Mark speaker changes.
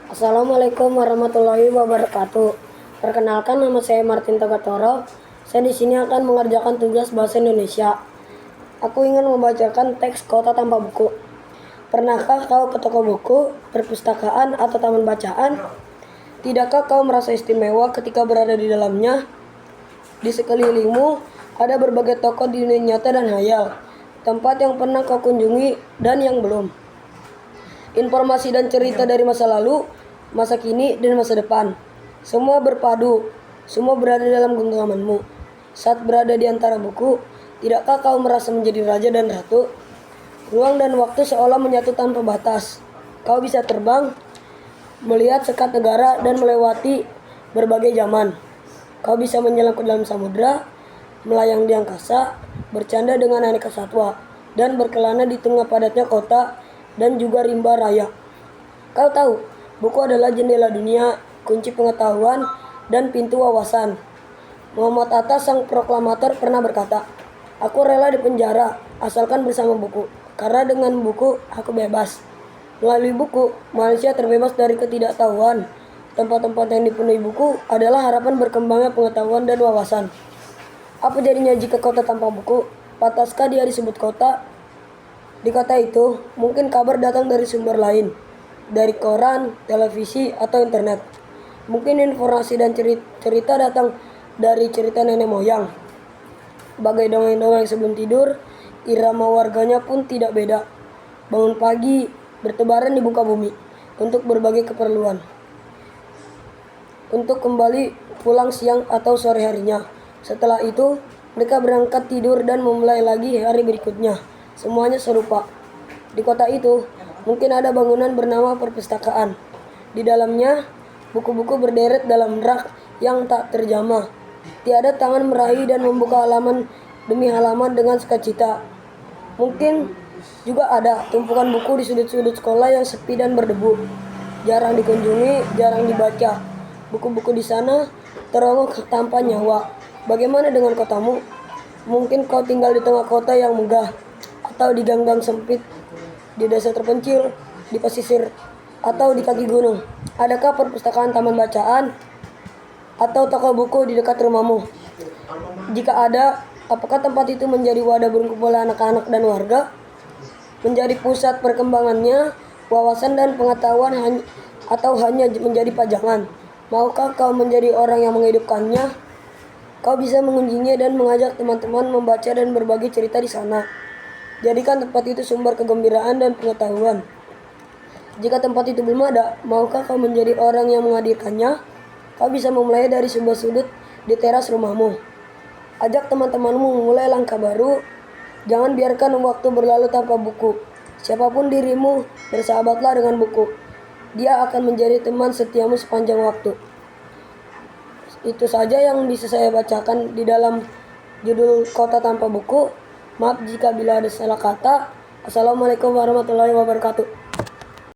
Speaker 1: Assalamualaikum warahmatullahi wabarakatuh. Perkenalkan, nama saya Martin Tagatoro. Saya di sini akan mengerjakan tugas bahasa Indonesia. Aku ingin membacakan teks Kota Tanpa Buku. Pernahkah kau ke toko buku, perpustakaan, atau taman bacaan? Tidakkah kau merasa istimewa ketika berada di dalamnya? Di sekelilingmu ada berbagai toko di dunia nyata dan hayal, tempat yang pernah kau kunjungi dan yang belum. Informasi dan cerita dari masa lalu, masa kini, dan masa depan. Semua berpadu, semua berada dalam genggamanmu. Saat berada di antara buku, tidakkah kau merasa menjadi raja dan ratu? Ruang dan waktu seolah menyatu tanpa batas. Kau bisa terbang, melihat sekat negara, dan melewati berbagai zaman. Kau bisa menyelam ke dalam samudera, melayang di angkasa, bercanda dengan aneka satwa, dan berkelana di tengah padatnya kota dan juga rimba raya. Kau tahu, buku adalah jendela dunia, kunci pengetahuan, dan pintu wawasan. Muhammad Atta, sang proklamator, pernah berkata, "Aku rela di penjara, asalkan bersama buku, karena dengan buku aku bebas." Melalui buku, manusia terbebas dari ketidaktahuan. Tempat-tempat yang dipenuhi buku adalah harapan berkembangnya pengetahuan dan wawasan. Apa jadinya jika kota tanpa buku? Pantaskah dia disebut kota? Di kota itu, mungkin kabar datang dari sumber lain, dari koran, televisi, atau internet. Mungkin informasi dan cerita datang dari cerita nenek moyang. Bagai dongeng-dongeng sebelum tidur, irama warganya pun tidak beda. Bangun pagi, bertebaran di muka bumi, untuk berbagai keperluan. Untuk kembali pulang siang atau sore harinya. Setelah itu, mereka berangkat tidur dan memulai lagi hari berikutnya. Semuanya serupa. Di kota itu, mungkin ada bangunan bernama perpustakaan. Di dalamnya, buku-buku berderet dalam rak yang tak terjamah. Tiada tangan meraih dan membuka halaman demi halaman dengan sukacita. Mungkin juga ada tumpukan buku di sudut-sudut sekolah yang sepi dan berdebu. Jarang dikunjungi, jarang dibaca. Buku-buku di sana terongok tanpa nyawa. Bagaimana dengan kotamu? Mungkin kau tinggal di tengah kota yang megah, atau di gang-gang sempit, di desa terpencil, di pesisir, atau di kaki gunung. Adakah perpustakaan, taman bacaan, atau toko buku di dekat rumahmu? Jika ada, apakah tempat itu menjadi wadah berkumpulnya anak-anak dan warga? Menjadi pusat perkembangannya, wawasan dan pengetahuan, atau hanya menjadi pajangan? Maukah kau menjadi orang yang menghidupkannya? Kau bisa mengunjunginya dan mengajak teman-teman membaca dan berbagi cerita di sana. Jadikan tempat itu sumber kegembiraan dan pengetahuan. Jika tempat itu belum ada, maukah kau menjadi orang yang menghadirkannya? Kau bisa memulai dari sebuah sudut di teras rumahmu. Ajak teman-temanmu memulai langkah baru. Jangan biarkan waktu berlalu tanpa buku. Siapapun dirimu, bersahabatlah dengan buku. Dia akan menjadi teman setiamu sepanjang waktu. Itu saja yang bisa saya bacakan di dalam judul Kota Tanpa Buku. Maaf jika bila ada salah kata. Assalamualaikum warahmatullahi wabarakatuh.